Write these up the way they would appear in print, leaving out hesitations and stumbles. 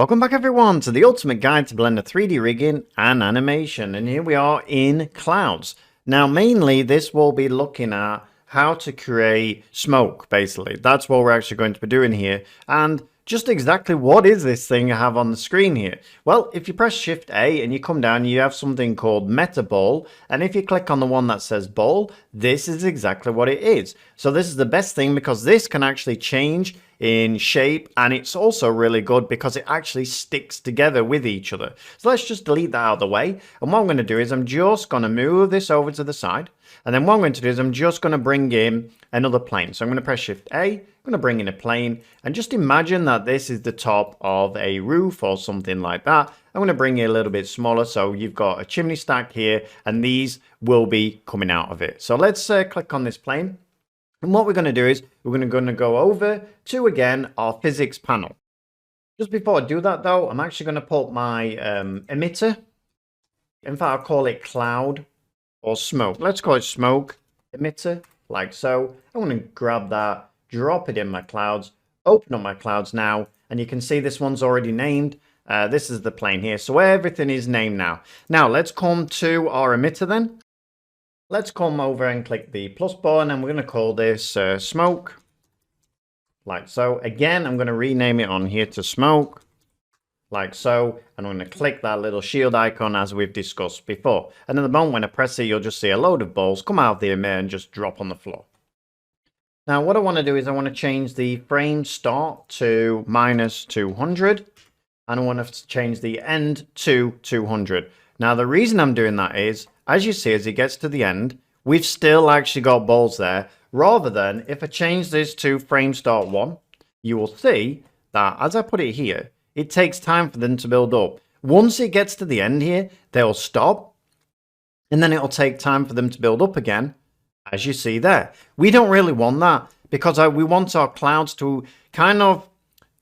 Welcome back everyone to the ultimate guide to Blender 3D rigging and animation, and here we are in clouds. Now mainly this will be looking at how to create smoke. Basically that's what we're actually going to be doing here, and just exactly what is this thing I have on the screen here. Well, if you press Shift A and you come down, you have something called Metaball, and if you click on the one that says ball, this is exactly what it is. So this is the best thing because this can actually change in shape, and it's also really good because it actually sticks together with each other. So let's just delete that out of the way, and what I'm going to do is I'm just going to move this over to the side, and then what I'm going to do is I'm just going to bring in another plane. So I'm going to press Shift A, I'm going to bring in a plane, and just imagine that this is the top of a roof or something like that. I'm going to bring it a little bit smaller, so you've got a chimney stack here, and these will be coming out of it. So let's click on this plane. And what we're going to do is we're going to go over to, again, our physics panel. Just before I do that, though, I'm actually going to put my emitter. In fact, I'll call it cloud or smoke. Let's call it smoke emitter, like so. I'm going to grab that, drop it in my clouds, open up my clouds now, and you can see this one's already named. This is the plane here, so everything is named now. Now, let's come to our emitter then. Let's come over and click the plus button, and we're going to call this smoke, like so. Again, I'm going to rename it on here to smoke, like so, and I'm going to click that little shield icon as we've discussed before. And at the moment when I press it, you'll just see a load of balls come out of the emitter and just drop on the floor. Now what I want to do is I want to change the frame start to -200, and I want to change the end to 200. Now the reason I'm doing that is, as you see, as it gets to the end, we've still actually got balls there, rather than if I change this to frame start 1, you will see that as I put it here, it takes time for them to build up. Once it gets to the end here, they'll stop, and then it'll take time for them to build up again, as you see there. We don't really want that, because we want our clouds to kind of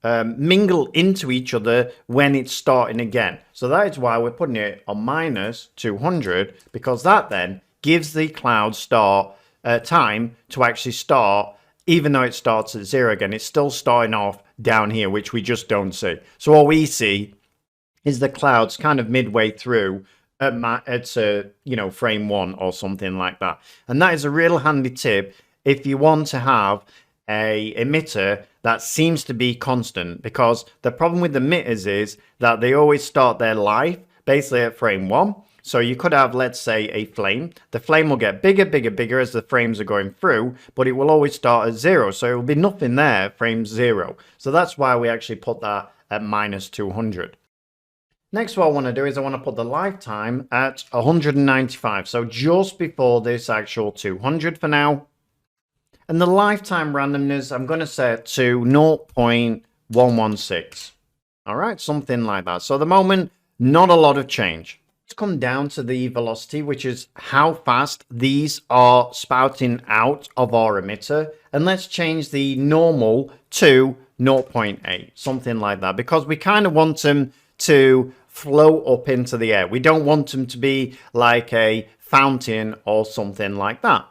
mingle into each other when it's starting again. So that is why we're putting it on -200, because that then gives the cloud start time to actually start. Even though it starts at 0 again, it's still starting off down here, which we just don't see. So all we see is the clouds kind of midway through at you know, frame 1 or something like that. And that is a real handy tip if you want to have a emitter that seems to be constant, because the problem with the emitters is that they always start their life basically at frame 1. So you could have, let's say, a flame. The flame will get bigger, bigger, bigger as the frames are going through, but it will always start at 0. So it will be nothing there at frame 0. So that's why we actually put that at -200. Next, what I want to do is I want to put the lifetime at 195. So just before this actual 200 for now. And the lifetime randomness, I'm going to set to 0.116. All right, something like that. So at the moment, not a lot of change. Let's come down to the velocity, which is how fast these are spouting out of our emitter. And let's change the normal to 0.8, something like that, because we kind of want them to float up into the air. We don't want them to be like a fountain or something like that.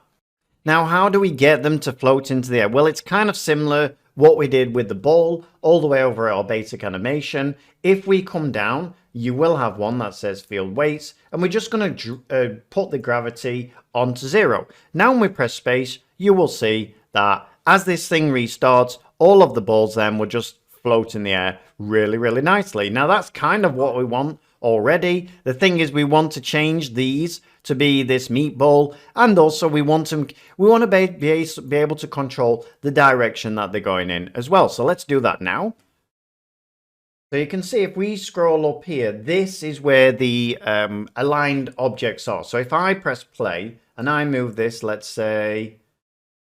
Now, how do we get them to float into the air? Well, it's kind of similar what we did with the ball all the way over our basic animation. If we come down, you will have one that says field weights, and we're just going to put the gravity onto 0. Now when we press space, you will see that as this thing restarts, all of the balls then will just float in the air really, really nicely. Now that's kind of what we want already. The thing is, we want to change these to be this meatball, and also we want to be able to control the direction that they're going in as well. So let's do that now. So you can see if we scroll up here, this is where the aligned objects are. So if I press play and I move this, let's say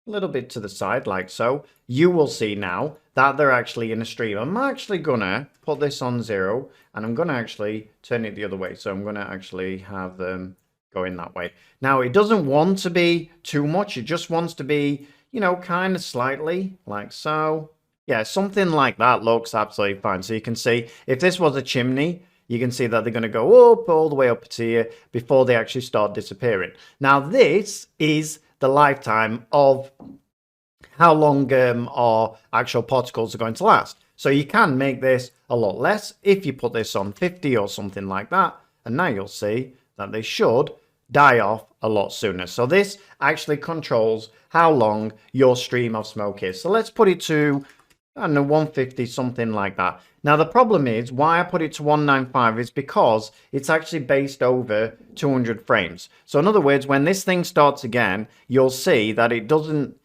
a little bit to the side like so, you will see now that they're actually in a stream. I'm actually gonna put this on 0, and I'm gonna actually turn it the other way. So I'm gonna actually have them going that way. Now it doesn't want to be too much. It just wants to be, you know, kind of slightly like so. Yeah, something like that looks absolutely fine. So you can see if this was a chimney, you can see that they're going to go up all the way up to here before they actually start disappearing. Now this is the lifetime of how long our actual particles are going to last. So you can make this a lot less if you put this on 50 or something like that. And now you'll see that they should die off a lot sooner. So this actually controls how long your stream of smoke is. So let's put it to, I don't know, 150, something like that. Now the problem is why I put it to 195 is because it's actually based over 200 frames. So in other words, when this thing starts again, you'll see that it doesn't,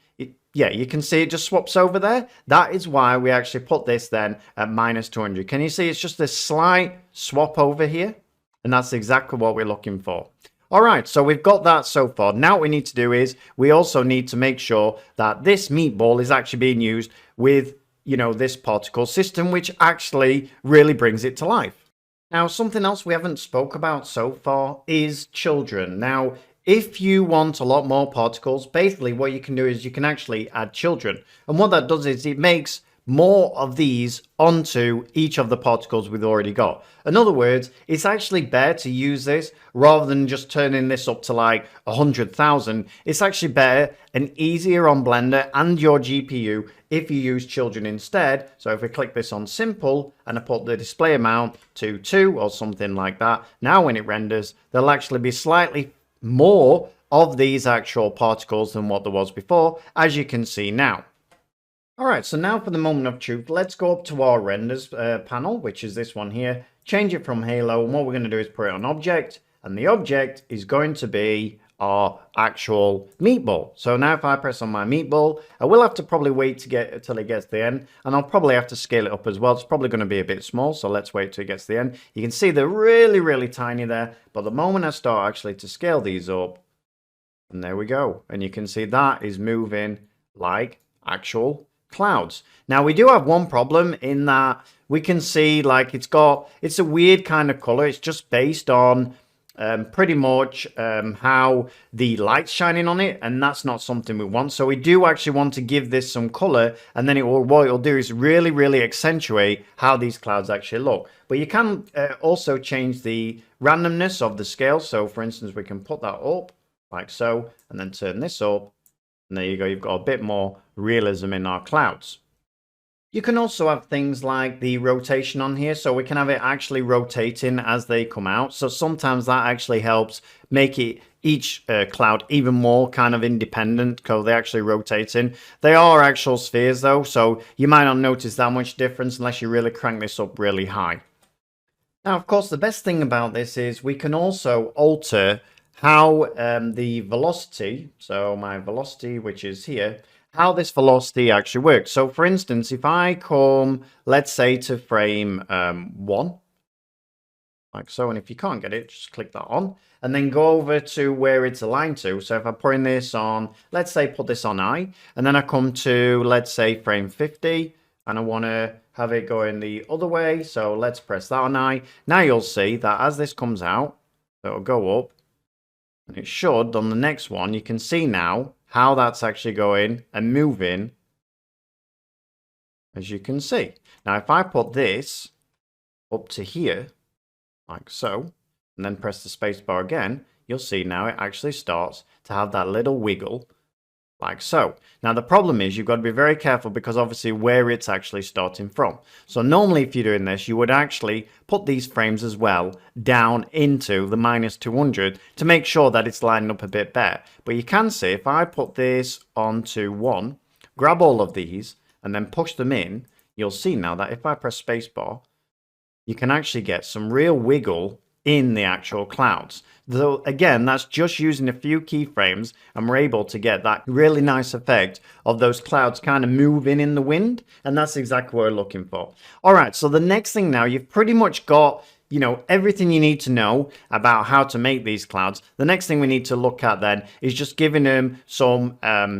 yeah, you can see it just swaps over there. That is why we actually put this then at minus 200. Can you see it's just a slight swap over here? And that's exactly what we're looking for. All right, so we've got that so far. Now what we need to do is we also need to make sure that this meatball is actually being used with, you know, this particle system, which actually really brings it to life. Now, something else we haven't spoke about so far is children. Now, if you want a lot more particles, basically what you can do is you can actually add children. And what that does is it makes more of these onto each of the particles we've already got. In other words, it's actually better to use this rather than just turning this up to like 100,000. It's actually better and easier on Blender and your GPU if you use children instead. So if we click this on simple and I put the display amount to 2 or something like that, now when it renders, there'll actually be slightly more of these actual particles than what there was before, as you can see now. Alright, so now for the moment of truth, let's go up to our renders panel, which is this one here, change it from halo, and what we're going to do is put it on object, and the object is going to be our actual meatball. So now if I press on my meatball, I will have to probably wait to get till it gets to the end, and I'll probably have to scale it up as well. It's probably going to be a bit small, so let's wait till it gets to the end. You can see they're really, really tiny there, but the moment I start actually to scale these up, and there we go, and you can see that is moving like actual clouds. Now we do have one problem in that we can see like it's a weird kind of color. It's just based on pretty much how the light's shining on it, and that's not something we want. So we do actually want to give this some color, and then what it'll do is really, really accentuate how these clouds actually look. But you can also change the randomness of the scale. So for instance, we can put that up like so, and then turn this up. And there you go, you've got a bit more realism in our clouds. You can also have things like the rotation on here, so we can have it actually rotating as they come out. So sometimes that actually helps make it each cloud even more kind of independent because they're actually rotating. They are actual spheres though, so you might not notice that much difference unless you really crank this up really high. Now, of course, the best thing about this is we can also alter how the velocity, so my velocity, which is here, how this velocity actually works. So for instance, if I come, let's say to frame 1, like so, and if you can't get it, just click that on, and then go over to where it's aligned to. So if I put in this on, let's say put this on I, and then I come to, let's say frame 50, and I want to have it going the other way. So let's press that on I. Now you'll see that as this comes out, it'll go up, and it should, on the next one, you can see now how that's actually going and moving, as you can see. Now, if I put this up to here, like so, and then press the space bar again, you'll see now it actually starts to have that little wiggle, like so. Now, the problem is you've got to be very careful because obviously where it's actually starting from. So normally if you're doing this, you would actually put these frames as well down into the minus 200 to make sure that it's lining up a bit better. But you can see if I put this onto 1, grab all of these and then push them in, you'll see now that if I press spacebar, you can actually get some real wiggle in the actual clouds. Though again, that's just using a few keyframes and we're able to get that really nice effect of those clouds kind of moving in the wind, and that's exactly what we're looking for. All right, so the next thing now, you've pretty much got, you know, everything you need to know about how to make these clouds. The next thing we need to look at then is just giving them some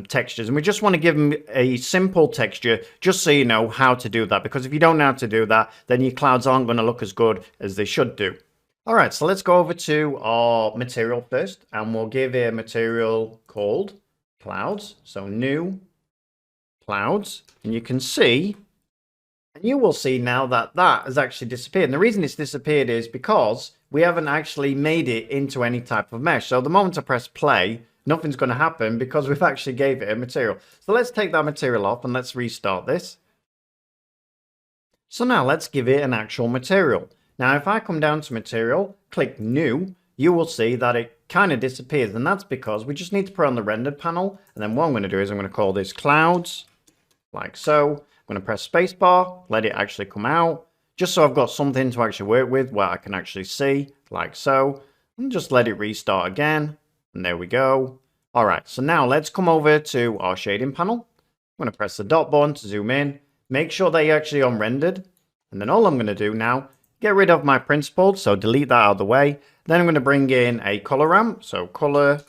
textures, and we just want to give them a simple texture just so you know how to do that, because if you don't know how to do that, then your clouds aren't going to look as good as they should do. All right, so let's go over to our material first, and we'll give a material called clouds. So new clouds, and you can see, and you will see now that that has actually disappeared. And the reason it's disappeared is because we haven't actually made it into any type of mesh. So the moment I press play, nothing's going to happen because we've actually gave it a material. So let's take that material off and let's restart this. So now let's give it an actual material. Now if I come down to material, click new, you will see that it kind of disappears, and that's because we just need to put it on the rendered panel. And then what I'm going to do is I'm going to call this clouds, like so. I'm going to press spacebar, let it actually come out, just so I've got something to actually work with where I can actually see, like so. And just let it restart again, and there we go. Alright, so now let's come over to our shading panel. I'm going to press the dot button to zoom in, make sure that you're actually on rendered, and then all I'm going to do now, get rid of my principled, so delete that out of the way. Then I'm going to bring in a color ramp, so color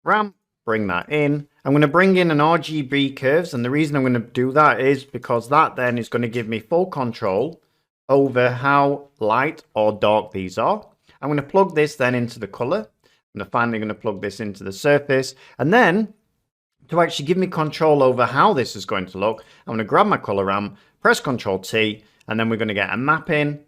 ramp, bring that in. I'm going to bring in an RGB curves, and the reason I'm going to do that is because that then is going to give me full control over how light or dark these are. I'm going to plug this then into the color. I'm finally going to plug this into the surface, and then to actually give me control over how this is going to look, I'm going to grab my color ramp, press Ctrl T, and then we're going to get a mapping,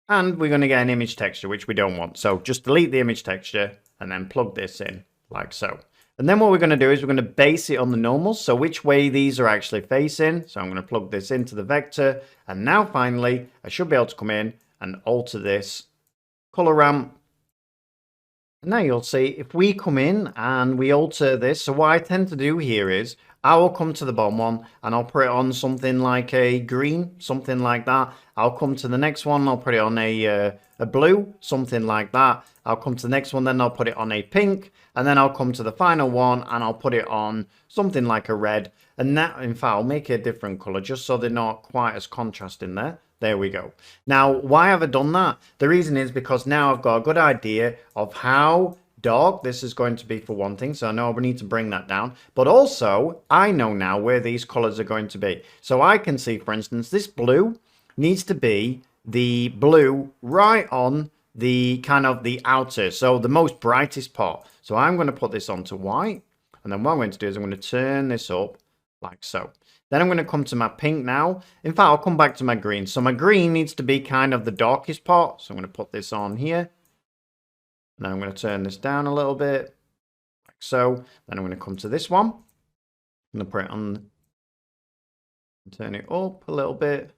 and we're going to get an image texture, which we don't want. So just delete the image texture and then plug this in like so. And then what we're going to do is we're going to base it on the normals, so which way these are actually facing. So I'm going to plug this into the vector, and now finally I should be able to come in and alter this color ramp. And now you'll see if we come in and we alter this, so what I tend to do here is I will come to the bottom one and I'll put it on something like a green, something like that. I'll come to the next one, I'll put it on a blue, something like that. I'll come to the next one, then I'll put it on a pink, and then I'll come to the final one and I'll put it on something like a red. And that, in fact, I'll make it a different color just so they're not quite as contrasting there. There we go. Now, why have I done that? The reason is because now I've got a good idea of how dark this is going to be for one thing. So I know we need to bring that down. But also, I know now where these colors are going to be. So I can see, for instance, this blue needs to be the blue right on the kind of the outer, so the most brightest part. So I'm going to put this onto white. And then what I'm going to do is I'm going to turn this up like so. Then I'm going to come to my pink now. In fact, I'll come back to my green. So my green needs to be kind of the darkest part. So I'm going to put this on here. And then I'm going to turn this down a little bit. Like so. Then I'm going to come to this one. I'm going to put it on. Turn it up a little bit.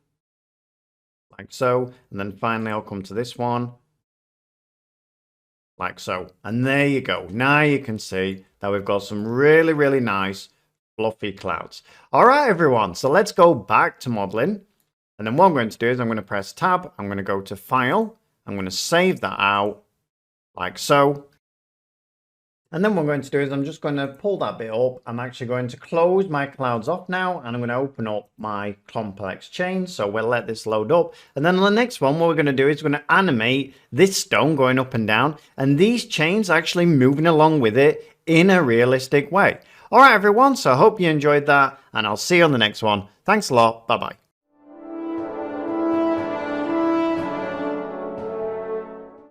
Like so. And then finally I'll come to this one. Like so. And there you go. Now you can see that we've got some really, really nice fluffy clouds. All right, everyone. So let's go back to modeling. And then what I'm going to do is I'm going to press tab. I'm going to go to file. I'm going to save that out like so. And then what I'm going to do is I'm just going to pull that bit up. I'm actually going to close my clouds off now, and I'm going to open up my complex chain. So we'll let this load up. And then on the next one, what we're going to do is we're going to animate this stone going up and down, and these chains actually moving along with it in a realistic way. All right, everyone. So I hope you enjoyed that, and I'll see you on the next one. Thanks a lot. Bye-bye.